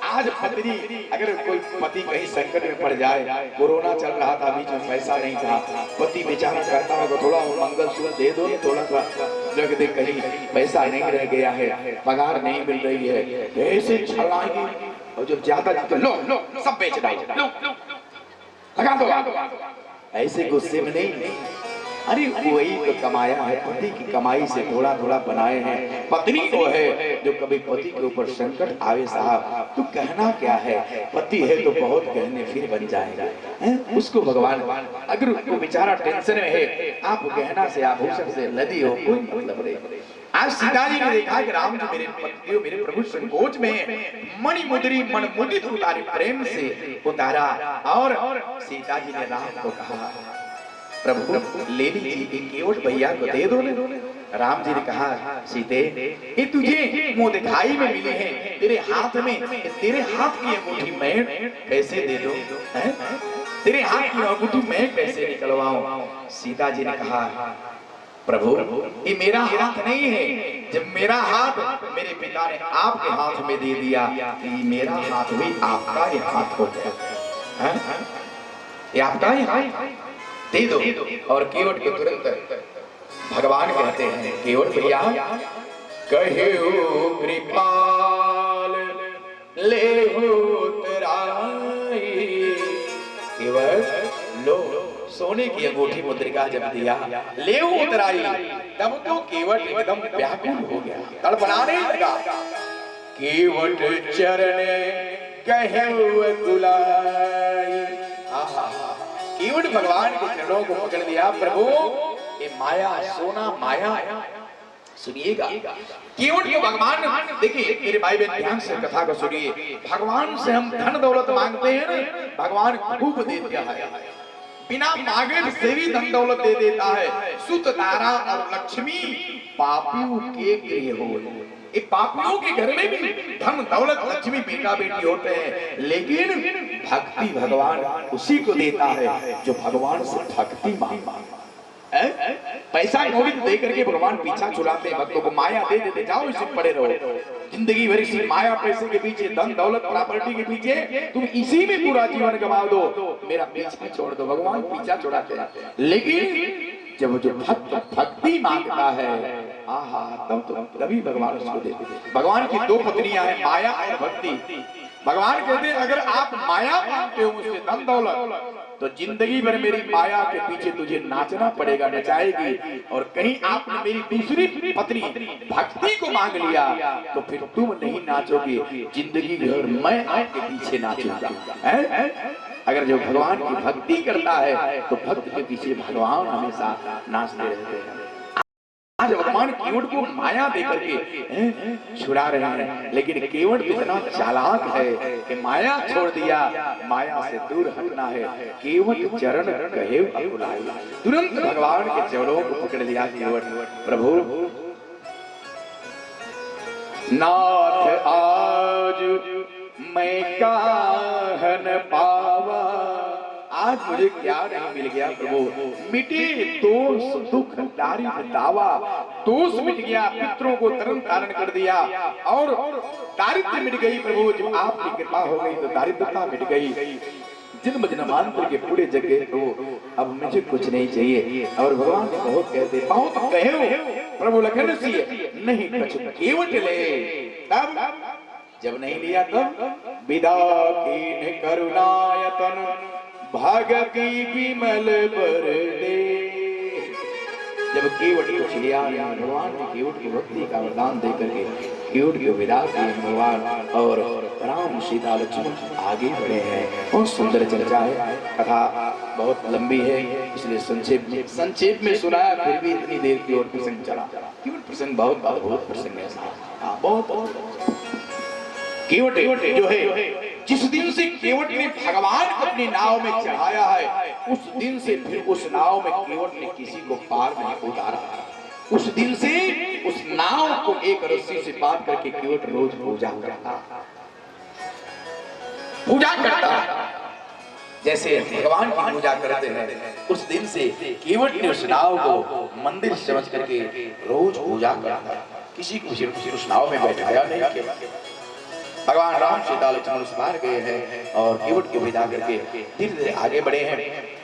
S1: आज पत्नी अगर कोई पति कहीं संकट में पड़ जाए, कोरोना चल रहा था, बीच में पैसा नहीं था, पति बेचारा कहता है थोड़ा मंगलसूत्र दे दो, थोड़ा सा रख दे, कहीं पैसा नहीं रह गया है, पगार नहीं मिल रही है, ऐसे छलाएंगे। और जब ज्यादा लो लो सब बेच डालो, लगा दो, ऐसे गुस्से में नहीं। अरे वही तो कमाया है, पति की कमाई से थोड़ा थोड़ा बनाए हैं। पत्नी को है जो कभी पति के ऊपर संकट आवे साहब तो कहना क्या है, पति है तो बहुत कहने फिर बन जाएगा। उसको भगवान अगर उसको बेचारा टेंशन में है, आप गहना से आभूषण से लदी हो कोई मतलब नहीं। आज सीता जी ने देखा कि राम जी मेरे पतियों मेरे प्रभु संकोच में मणि मुद्री मन मुदित उतारे प्रेम से उतारा और सीता जी ने राम को कहा प्रभु ले लीजिए केवट भैया को दे दो। राम जी ने कहा सीते ये तुझे मुंह दिखाई में मिली है, तेरे हाथ में तेरे हाथ की अंगूठी मैं कैसे दे दूं? तेरे हाथ की अंगूठी मैं कैसे निकलवाऊं? सीता जी ने कहा प्रभु ये मेरा हाथ नहीं है, जब मेरा हाथ मेरे पिता ने आपके हाथ में दे दिया ये मेरा हाथ भी आपका ही हाथ हो गया, ये आपका ही हाथ दे दो। और केवट को तुरंत भगवान कहते हैं केवट भैया कहे कृपाल ले केवट लो सोने की अंगूठी मुद्रिका जब दिया ले उतराई तब तो केवट एकदम व्याकुल हो गया, तड़पड़ाने लगा। केवट चरण कहे केवट भगवान के चरणों को पकड़ लिया, प्रभु ये माया सोना माया सुनिएगा। केवट को भगवान देखिए मेरे भाई बहन ध्यान से कथा को सुनिए, भगवान से हम धन दौलत मांगते हैं ना, भगवान खूब दे दिया है, बिना मांगे से भी धन दौलत दे देता है। सुत तारा और लक्ष्मी पापियों के गृह हो, ये पापियों के घर में भी धन दौलत लक्ष्मी बेटा बेटी होते हैं, लेकिन भक्ति भगवान उसी को देता है जो भगवान से भक्ति मांगता है। पैसा कौड़ी दे करके भगवान पीछा छुड़ाते हैं भक्तों को, माया दे देते जाओ इसी पड़े रहो, जिंदगी भर इसी माया पैसे के पीछे धन दौलत प्रॉपर्टी के पीछे तुम इसी में पूरा जीवन गवा दो, मेरा पीछा छोड़ दो, भगवान पीछा छुड़ाते हैं। लेकिन जब जो भक्त भक्ति मांगता है आहा तब तभी भगवान उसको देते हैं। भगवान की दो पत्नियां हैं माया और भक्ति। भगवान कहते हैं अगर आप माया मांगते हो मुझसे धन दौलत तो जिंदगी भर मेरी माया के पीछे तुझे नाचना पड़ेगा, नचाएगी, और कहीं आपने मेरी दूसरी पत्नी भक्ति को मांग लिया तो फिर तुम नहीं नाचोगे, जिंदगी भर मैं आपके पीछे नाचूंगा। अगर जो भगवान की भक्ति करता है तो भक्त के पीछे भगवान हमेशा नाचते रहते हैं। आज भगवान केवट को माया देकर के छुड़ा रहे हैं, लेकिन केवट इतना चालाक है कि माया छोड़ दिया, माया से दूर हटना है। केवट चरण कहे अकुलाई, तुरंत भगवान के चरणों को पकड़ लिया केवट, प्रभु नाथ आज मैं काहन पावा, आज मुझे क्या नहीं मिल गया प्रभु, मिटे दोष दुख दारिद्र दावा, दोष मिट गया, पितरों को तरन तारण कर दिया और दारिद्र मिट गई प्रभु, जब आपकी कृपा हो गई तो दारिद्रता मिट गई, जन्म जन्मांतर के पूरे जग गए तो अब मुझे कुछ नहीं चाहिए। और भगवान ने बहुत कहते बहुत कहे प्रभु लखन सिए नहीं कुछ केवट ले, तब जब नहीं लिया तब विदा कीन करुणायतन भगति विमल बर दे। जब केवट को लिया भगवान ने केवट की भक्ति का वरदान देकर के केवट को विदा किए भगवान, और राम सीता लक्ष्मण आगे बढ़े हैं। बहुत सुंदर चर्चा है, कथा बहुत लंबी है इसलिए संक्षेप में सुनाया, फिर भी इतनी देर की ओर प्रसंग चला। केवट प्रसंग बहुत अद्भुत प्रसंग है, बहुत केवट जो है जिस दिन से केवट ने भगवान को अपनी नाव में चढ़ाया है उस दिन से फिर उस नाव में केवट ने किसी को पार नहीं उतारा। उस दिन से उस नाव को एक रस्सी से बांध करके केवट रोज पूजा करता जैसे भगवान की पूजा करते हैं। उस दिन से केवट ने उस नाव को मंदिर समझ करके रोज पूजा करता, किसी को उस नाव में बैठाया नहीं। भगवान राम सीता लक्ष्मण उस पार गए हैं और केवट को विदा करके धीरे धीरे आगे बढ़े हैं।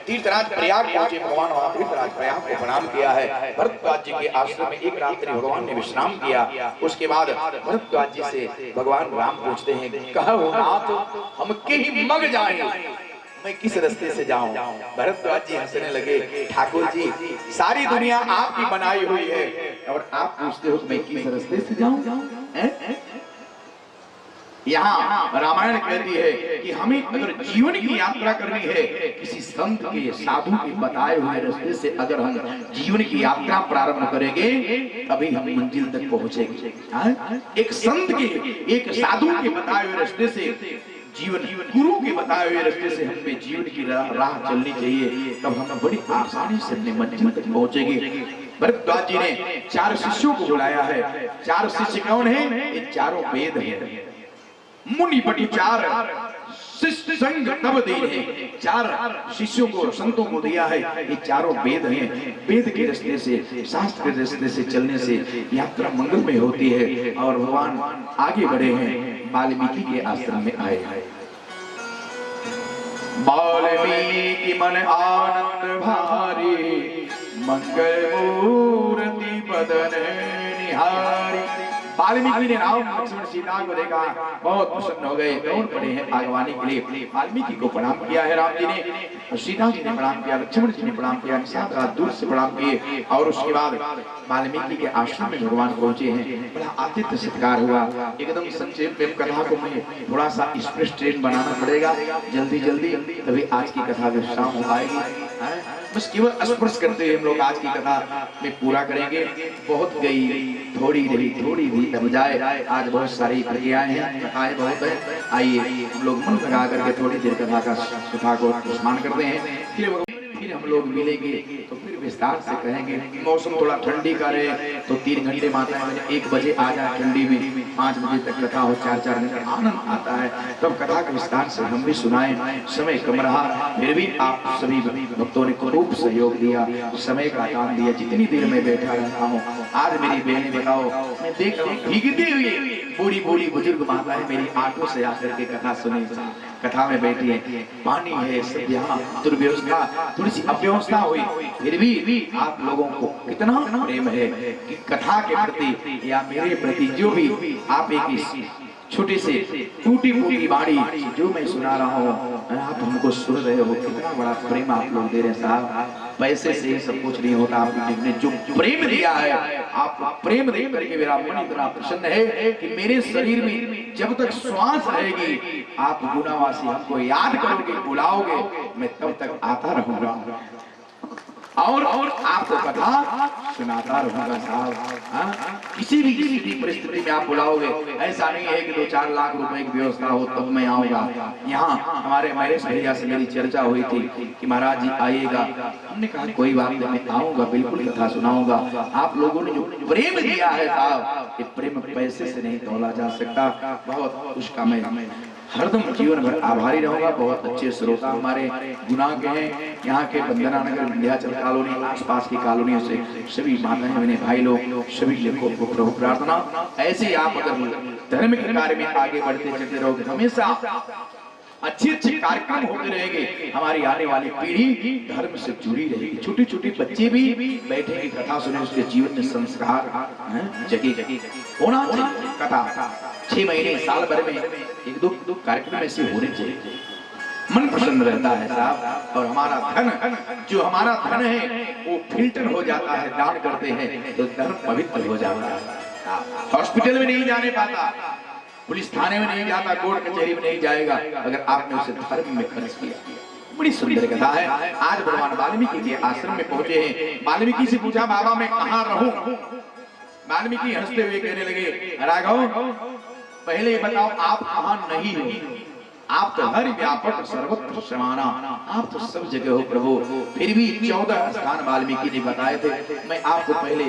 S1: तीर्थराज प्रयाग पहुंचे, भगवान वहां तीर्थराज प्रयाग को प्रणाम किया है। भरद्वाज जी के आश्रम में एक रात्रि भगवान ने विश्राम किया। उसके बाद भरद्वाज जी से भगवान राम पूछते हैं, कहो नाथ हम के ही मग जाएं, मैं किस रास्ते से जाऊं? भरद्वाज जी हंसने लगे, ठाकुर जी सारी दुनिया आपकी बनाई हुई है और आप पूछते हो मैं किस रास्ते से जाऊं? यहाँ रामायण कहती है कि हमें अगर जीवन की यात्रा करनी है, किसी संत के, साधु के बताए हुए रास्ते से अगर हम जीवन की यात्रा प्रारंभ करेंगे तभी हम मंजिल तक पहुंचेंगे। एक संत के, एक साधु के बताए हुए रास्ते से, जीवन गुरु के बताए हुए रास्ते से हमें जीवन की राह चलनी चाहिए, तब हम बड़ी आसानी से अपने मंजिल तक पहुंचेंगे। भरद्वाज जी ने 4 शिष्यों को बुलाया है। 4 शिष्य कौन है? ये चारों वेद हैं। मुनि बटी 4 शिष्य संग तब दीन है। 4 शिष्यों को, संतों को दिया है। ये चारों वेद हैं। वेद के रास्ते से, शास्त्र के रास्ते से चलने से यात्रा मंगलमय होती है। और भगवान आगे बढ़े हैं, वाल्मीकि के आश्रम में आए हैं। वाल्मीकि मन आनंद भारी, मंगल मूर्ति बदन निहारी। वाल्मीकि ने राम लक्ष्मण सीता को देखा, बहुत प्रसन्न हो गए, दौड़ पड़े हैं आगवानी के लिए। वाल्मीकि को प्रणाम किया है राम जी ने, सीता जी ने प्रणाम किया, लक्ष्मण जी ने प्रणाम किया, साथ दूर से प्रणाम किए। और उसके बाद वाल्मीकि के आश्रम में भगवान पहुंचे हैं। बड़ा आतिथ्य सत्कार हुआ। एकदम संक्षेप में कथा को मैं थोड़ा सा स्पष्ट ट्रेन बनाना पड़ेगा जल्दी जल्दी, तभी आज की कथा विश्राम हो पाएगी। बस केवल स्पर्श करते हुए हम लोग आज की कथा में पूरा करेंगे। बहुत गई थोड़ी रही, थोड़ी भी अब जाए। आज बहुत सारी प्रक्रियाएं हैं, कथाएं बहुत है। आइए हम लोग मन लगा करके थोड़ी देर कथा को स्मरण करते हैं, फिर हम लोग मिलेंगे तो फिर विस्तार से कहेंगे। मौसम थोड़ा ठंडी का रहे तो 3 घंटे माता है, 1 बजे आ जाए ठंडी में, 5 बजे तक कथा हो, 4-4 घंटे आनंद आता है। तब कथा के विस्तार से हम भी सुनाएं। समय कम रहा, फिर भी आप सभी भक्तों ने खूब सहयोग दिया, समय का दान दिया। जितनी देर में बैठा रहता हूँ, आज मेरी बहन बताओ, मैं देख रहा हूँ भीगती हुई बूढ़ी बूढ़ी बुजुर्ग माताएं मेरी आंखों से आकर के कथा सुनी, कथा में बैठी है। पानी है, सब यहाँ दुर्व्यवस्था, थोड़ी सी अव्यवस्था हुई, फिर भी आप लोगों को कितना प्रेम है कि कथा के प्रति या मेरे प्रति जो भी आप एक छोटी से टूटी फूटी बाणी जो मैं सुना रहा हूँ, आप हमको सुन रहे हो, कितना बड़ा प्रेम आप लोग दे रहे हैं साहब। पैसे से ही सब कुछ नहीं होता, आपने जो प्रेम दिया है, आप प्रेम दे करके मेरा मन इतना प्रसन्न है कि मेरे शरीर में जब तक श्वास रहेगी आप गुनावासी हमको याद करोगे, बुलाओगे, मैं तब तक आता रहूंगा और आपको कथा सुनाता रहूंगा साहब। किसी भी परिस्थिति में आप बुलाओगे, ऐसा नहीं है कि 2-4 लाख रुपए की व्यवस्था हो तब मैं आऊंगा। यहाँ हमारे महेश भैया से मेरी चर्चा हुई थी कि महाराज जी आइएगा, हमने कहा कोई बात नहीं, मैं आऊंगा, बिल्कुल कथा सुनाऊंगा। आप लोगों ने जो प्रेम दिया है साहब, ये प्रेम पैसे से नहीं तोला जा सकता। बहुत उसका मैं हरदम जीवन भर आभारी रहूंगा। बहुत अच्छे श्रोता हमारे गुना के हैं, यहाँ के वंदना नगर, विंध्याचल कॉलोनी, आसपास की कॉलोनियों से सभी माताएं बहने भाई लोग, सभी लोगों को प्रभु प्रार्थना, ऐसे आप अगर धर्म के कार्य में आगे बढ़ते चलते रहोगे, हमेशा अच्छे अच्छे कार्यक्रम होते रहेंगे, हमारी आने वाली पीढ़ी धर्म से जुड़ी रहेगी। छोटे छोटे बच्चे भी बैठेंगे, कथा सुने, उसके जीवन में संस्कार जगह होना चाहिए। कथा 6 महीने साल भर में 1-2 कार्यक्रम ऐसे होने चाहिए, मन प्रसन्न रहता है साहब। और हमारा धन, जो हमारा धन है वो फिल्टर हो जाता है, दान करते हैं तो धर्म पवित्र हो जाता है। हॉस्पिटल में नहीं जाने पाता, पुलिस थाने में नहीं जाता, कोर्ट कचहरी में नहीं जाएगा अगर आपने उसे धर्म में खर्च किया। बड़ी सुंदर कथा है। आज भगवान वाल्मीकि के आश्रम में पहुंचे हैं। वाल्मीकि से पूछा, बाबा मैं कहाँ रहूं? वाल्मीकि हंसते हुए कहने लगे, राघव पहले ये बताओ आप कहाँ नहीं हो? आप तो हर व्यापक सर्वत्र समाना, आप तो सब जगह हो प्रभु। फिर भी 14 स्थान वाल्मीकि ने बताए थे, मैं आपको पहले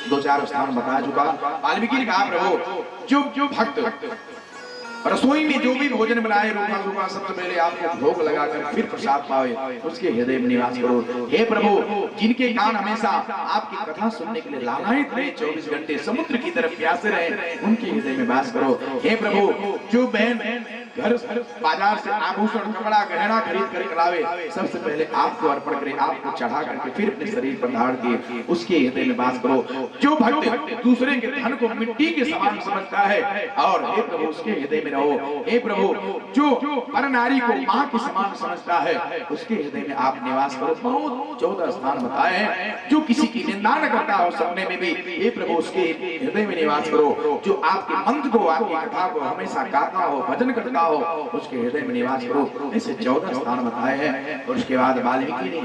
S1: 2-4 स्थान बता चुका। वाल्मीकि ने कहा, प्रभु जो भक्त रसोई में जो भी भोजन बनाए, रूखा सूखा, सबसे पहले आपको भोग लगाकर फिर प्रसाद पावे, उसके हृदय में निवास करो। हे प्रभु, जिनके कान हमेशा आपकी कथा सुनने के लिए लालायित रहे, 24 घंटे समुद्र की तरफ प्यासे रहे, उनके हृदय में वास करो। हे प्रभु, जो बहन घर बाजार से आभूषण कपड़ा गहना खरीद कर लावे, सबसे पहले आपको अर्पण करे, आपको चढ़ा करके फिर अपने शरीर पर धारण किए उसके हृदय में वास करो। जो भक्त दूसरे के धन को मिट्टी के समान समझता है और हे प्रभु उसके हृदय में रहो। हे प्रभु जो पर नारी को मां के समान समझता है उसके हृदय में आप निवास करो। बहुत 14 स्थान बताए हैं। जो किसी की निंदा न करता हो सपने में भी, हे प्रभु उसके हृदय में निवास करो। जो आपके मंत्र को, आपकी कथा को हमेशा गाता हो, भजन करता हो, उसके हृदय में निवास करो। ऐसे 14 स्थान बताए हैं। और उसके बाद वाल्मीकि ने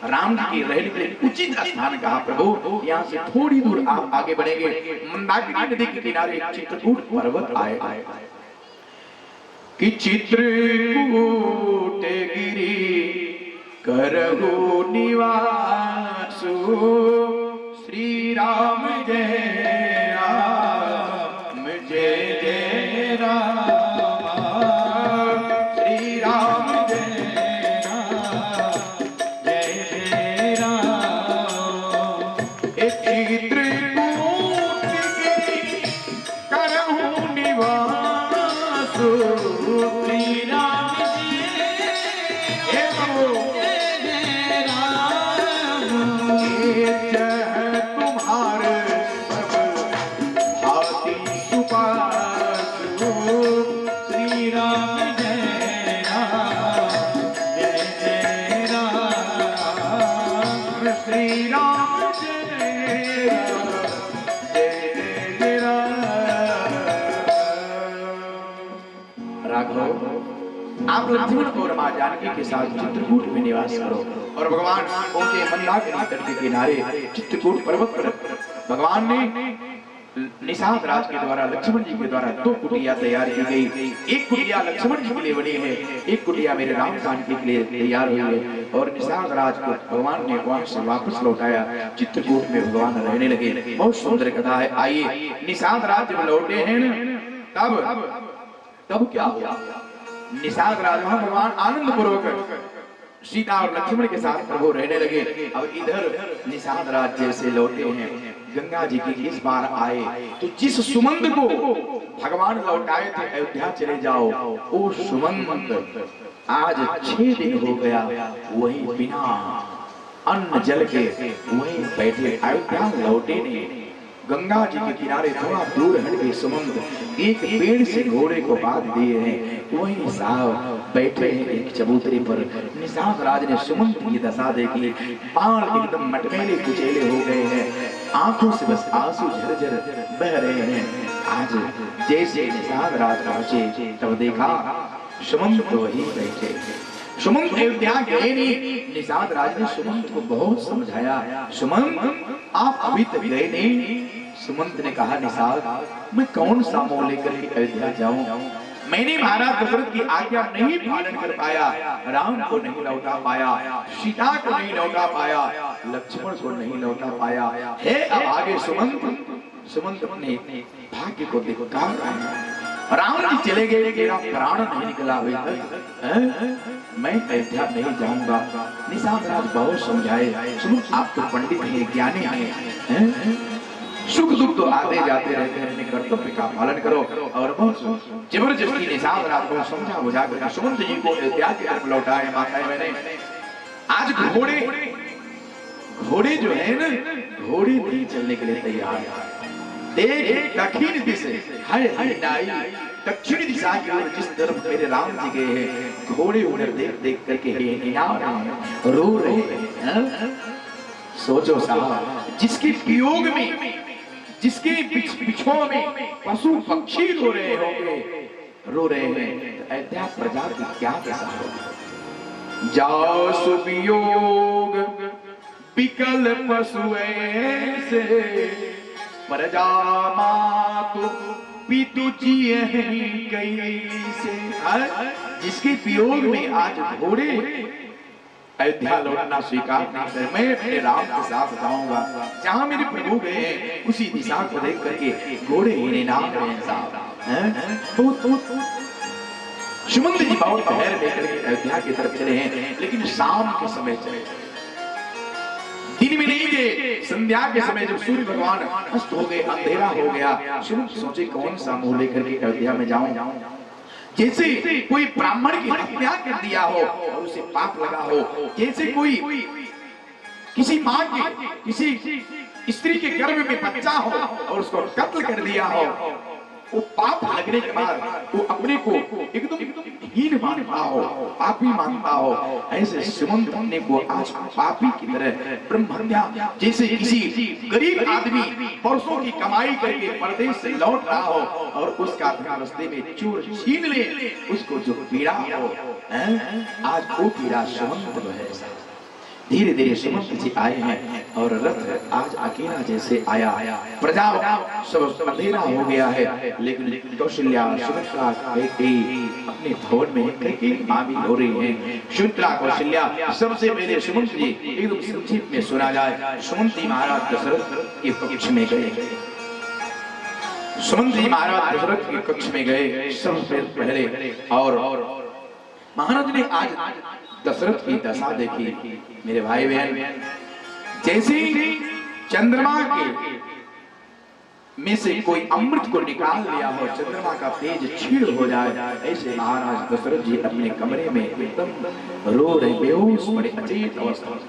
S1: राम जी की रहने के लिए उचित स्थान कहा। प्रभु यहाँ से थोड़ी दूर आप आगे बढ़ेंगे, मंदाकिनी नदी के किनारे एक चित्रकूट पर्वत आए कि चित्रकूट गिरी करहु निवासु श्री राम जय राम जय जय राम श्री राम जय राम जय जय राम। चित्रकूट गिरी करहु निवासु श्री राम आप लक्ष्मण और मां जानकी के साथ चित्रकूट में निवास करो। और भगवान पहुंचे मंदाकिनी तट के किनारे चित्रकूट पर्वत पर। भगवान ने निषाद राज के द्वारा, लक्ष्मण जी के द्वारा 2 कुटिया तैयार की गई। एक कुटिया लक्ष्मण जी के लिए बनी है, एक कुटिया मेरे राम जानकी के लिए तैयार हुई है। और निषाद राज को भगवान ने वहां से वापस लौटाया। चित्रकूट में भगवान रहने लगे। बहुत सुंदर कथा है। आइए, निषाद राज जब लौटे हैं तब क्या हुआ? निषाद राज वहां भगवान आनंद पूर्वक सीता और लक्ष्मण के साथ प्रभु रहने लगे। अब इधर निषाद राज जैसे लौटे हैं, गंगा जी की इस बार आए तो जिस सुमंत को भगवान लौटाए थे अयोध्या चले जाओ, वो सुमंत आज 6 दिन हो गया वही बिना अन्न जल के वही बैठे, अयोध्या लौटे नहीं। गंगा जी के किनारे थोड़ा दूर हट के सुमंत एक पेड़ से घोड़े को बांध दिए हैं, वही साहब बैठे हैं एक चबूतरे पर। निषाद राज ने सुमंत की दशा देखी, बाल एकदम मटमैले कुचेले हो गए हैं, आंखों से बस आंसू झरझर बह रहे हैं। आज जैसे निषाद राज पहुंचे तब देखा सुमंत तो वही बैठे। सुमंत अयोध्या गए नहीं। निषाद राज ने सुमंत को बहुत समझाया, सुमंत आप अभी तक गए नहीं। सुमंत ने कहा, निषाद मैं कौन सा मोह लेकर के अयोध्या जाऊं? मैंने महाराज दशरथ की आज्ञा नहीं पालन कर पाया, राम को नहीं लौटा पाया, सीता को नहीं लौटा पाया, लक्ष्मण को नहीं लौटा पाया है। अब आगे सुमंत अपने भाग्य को देखता राम जी चले गए, मेरा प्राण नहीं निकला अभी तक, मैं अयोध्या नहीं जाऊंगा। निषाद राज बहुत समझाए, सुनो आप तो पंडित हैं, ज्ञानी हैं, सुख दुख तो आते जाते रहते हैं, अपने कर्तव्य का पालन करो। और बहुत जबरदस्ती निषाद राज को समझा बुझा कर सुमंत जी को अयोध्या की तरफ लौटाए। माताएं मैंने आज घोड़े जो है ना, घोड़े नहीं चलने के लिए तैयार है। देख दक्षिण दिशा दक्षिण दिशा की ओर जिस तरफ मेरे राम जी गए हैं, घोड़े उधर देख देख करके रो रहे हैं। सोचो साहब, जिसके वियोग में, जिसके विछोह में पशु पक्षी रो रहे हैं, अयोध्या प्रजा की क्या दशा होगी? जाओ सुवियोग विकल पशु ऐसे, प्रजा मातु पितु जिए कैसे। जिसके वियोग में आज घोड़े अयोध्या लौटना स्वीकार नहीं कर, मैं अपने राम के साथ जाऊंगा। जहां मेरे प्रभु गए हैं उसी दिशा को देख करके घोड़े ही नाम रहे साहब। सुमंत जी बहुत पहर लेकर के अयोध्या की तरफ चले हैं, लेकिन शाम के समय चले, दिन में नहीं गए। संध्या के समय जब सूर्य भगवान अस्त हो गए, अंधेरा हो गया, सुमंत सोचे कौन सा मुंह लेकर के अयोध्या में जाऊं। जैसे कोई ब्राह्मण की हत्या कर दिया हो और उसे पाप लगा हो, जैसे कोई किसी माँ की किसी स्त्री के गर्भ में बच्चा हो और उसको कत्ल कर दिया हो, वो पाप लगने के बाद वो अपने को एकदम हीन मानता हो, पापी मानता हो, ऐसे सुमंत अपने को आज पापी की तरह ब्रह्म हत्या, जैसे किसी गरीब आदमी वर्षों की कमाई करके परदेश से लौट रहा हो और उसका धन रास्ते में चोर छीन ले, उसको जो पीड़ा हो, आज वो पीड़ा सुमंत को है। धीरे धीरे सुमंत जी आए हैं और रथ आज अकेला जैसे आया, प्रजा सब अंधेरा हो गया है, लेकिन कौशल्या सुमित्रा अपने भवन में कैकेयी मां भी हो रही हैं। सुमित्रा कौशल्या सबसे पहले सुमंत जी एकदम संक्षिप्त में सुना जाए। सुमंत जी महाराज दशरथ के कक्ष में गए, सुमंत जी महाराज दशरथ के कक्ष में गए सबसे पहले, और महाराज ने आज दशरथ की दशा देखी। मेरे भाई बहन, जैसे चंद्रमा के में से कोई अमृत को निकाल लिया हो, चंद्रमा का तेज क्षीण हो जाए, ऐसे महाराज दशरथ जी अपने कमरे में एकदम रो रहे, बेहोश पड़े, अचेत अवस्था।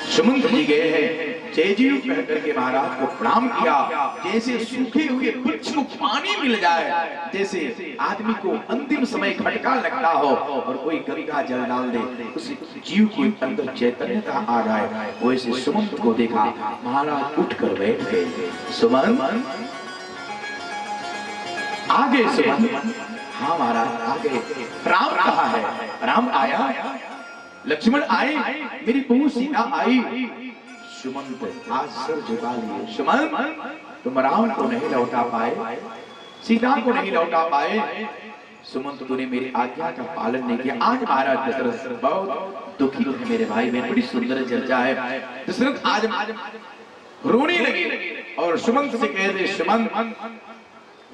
S1: सुमंत जी गए हैं, जय जीव कह करके महाराज को प्रणाम किया। जैसे सूखे हुए वृक्ष को पानी मिल जाए, जैसे आदमी को अंतिम समय खटका लगता हो और कोई गंगा जल डाल दे, उस जीव के अंदर चैतन्यता आ जाए, वैसे सुमंत को देखा, महाराज उठकर बैठ गए। सुमंत आगे, सुमंत हाँ महाराज आगे। राम कहाँ है? राम आया, लक्ष्मण आए, मेरी बहू सीता आई। सुमंत आज सर झुका लिए। सुमंत तुम राम को नहीं लौटा पाए, सीता को नहीं लौटा पाए, सुमंत तूने मेरी आज्ञा का पालन नहीं किया। आज महाराज दशरथ बहुत दुखी है। मेरे भाई बहन, बड़ी सुंदर चर्चा है। दशरथ आज रोने लगे और सुमंत से कह दे, सुमंत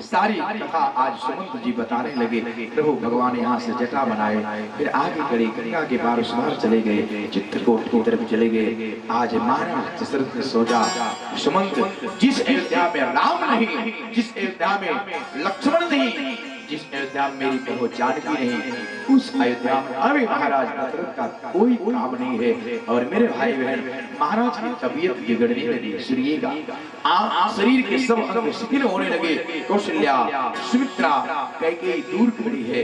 S1: सारी कथा आज सुमंत जी बताने लगे। प्रभु भगवान यहाँ से जटा बनाए, फिर आगे करे गंगा के पार उस पार चले गए, चित्रकूट की तरफ चले गए। आज महाराज दशरथ ने सोचा, सुमंत जिस अयोध्या में राम नहीं, जिस अयोध्या में लक्ष्मण नहीं, जिस अयोध्या में मेरी बहू जानकी नहीं, उस अयोध्या में अभी महाराज दशरथ का कोई काम नहीं है। और मेरे भाई बहन, महाराज की तबीयत बिगड़ने लगी, सुनिएगा, शरीर के सब अंग शिथिल होने लगे। कौशल्या सुमित्रा कैकेयी दूर खड़ी है,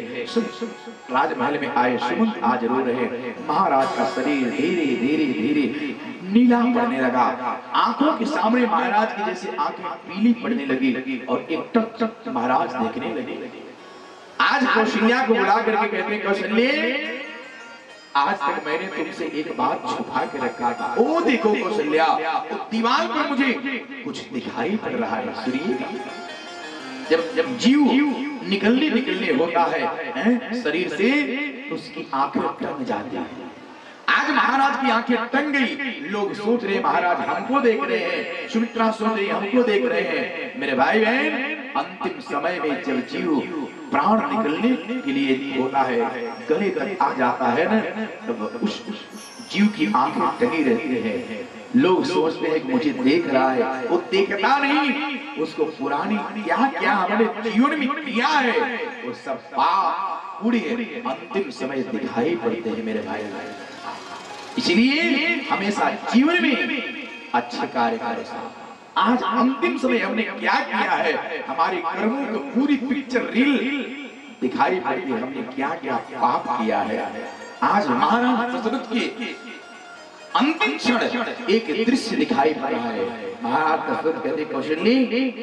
S1: राजमहल में आए सुमंत आज रो रहे। महाराज का शरीर धीरे धीरे धीरे नीला पड़ने लगा, आंखों के सामने महाराज की जैसे आंखें पीली पड़ने लगी और एक टक टक महाराज देखने लगे। आज कौशल्या को बुला करके कहते, कौशल्य आज तक मैंने तुमसे एक बात छुपा के रखा था। ओ देखो कौशल्या, दीवार पर मुझे कुछ दिखाई पड़ रहा है। सुनिएगा, जब जीव निकलने होता है शरीर से, तो उसकी आंखें टंग जाती है। आज महाराज की आंखें टंग गई। लोग सोच रहे महाराज हमको देख रहे हैं, सुमित्रा सोच रही हमको देख रहे हैं। मेरे भाई बहन, अंतिम समय में जब जीव प्राण निकलने के लिए होता है, गले तक आ जाता है ना, तब उस जीव की आंखें टंगी रहती है। लोग सोचते हैं कि मुझे देख रहा है, वो देखता नहीं, उसको पुरानी क्या क्या हमारे जीवन में किया है वो सब पाप पूरे अंतिम समय दिखाई पड़ते हैं। मेरे भाई, इसलिए हमेशा जीवन में अच्छे कार्य करें। आज अंतिम समय हमने क्या किया है, हमारे कर्मों की पूरी पिक्चर रील दिखाई पड़ती है, हमने क्या क्या पाप किया है। आज महाराज दशरथ के अंतिम क्षण एक दृश्य दिखाई पड़ रहा है। महाराज दशरथ कहते, कौशल्य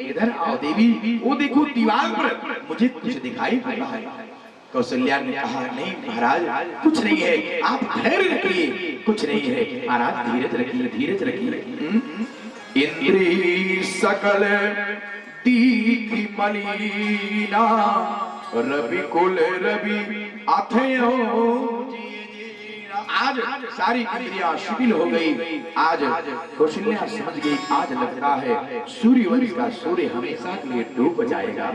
S1: इधर आओ देवी, वो देखो दीवार पर मुझे कुछ दिखाई पड़ रहा है। कौशल्या ने कहा, नहीं महाराज कुछ नहीं है, आप धैर्य रखिए, कुछ नहीं है। महाराज धीरज रखिए, धीरज रखिए। इंद्री सकल दीखी मलिना, रवि कुल रवि अथयो। आज सारी इंद्रियां शिथिल हो गई। आज कौशल्या समझ गई, आज लगता है सूर्यवंश का सूर्य हमेशा के लिए डूब जाएगा।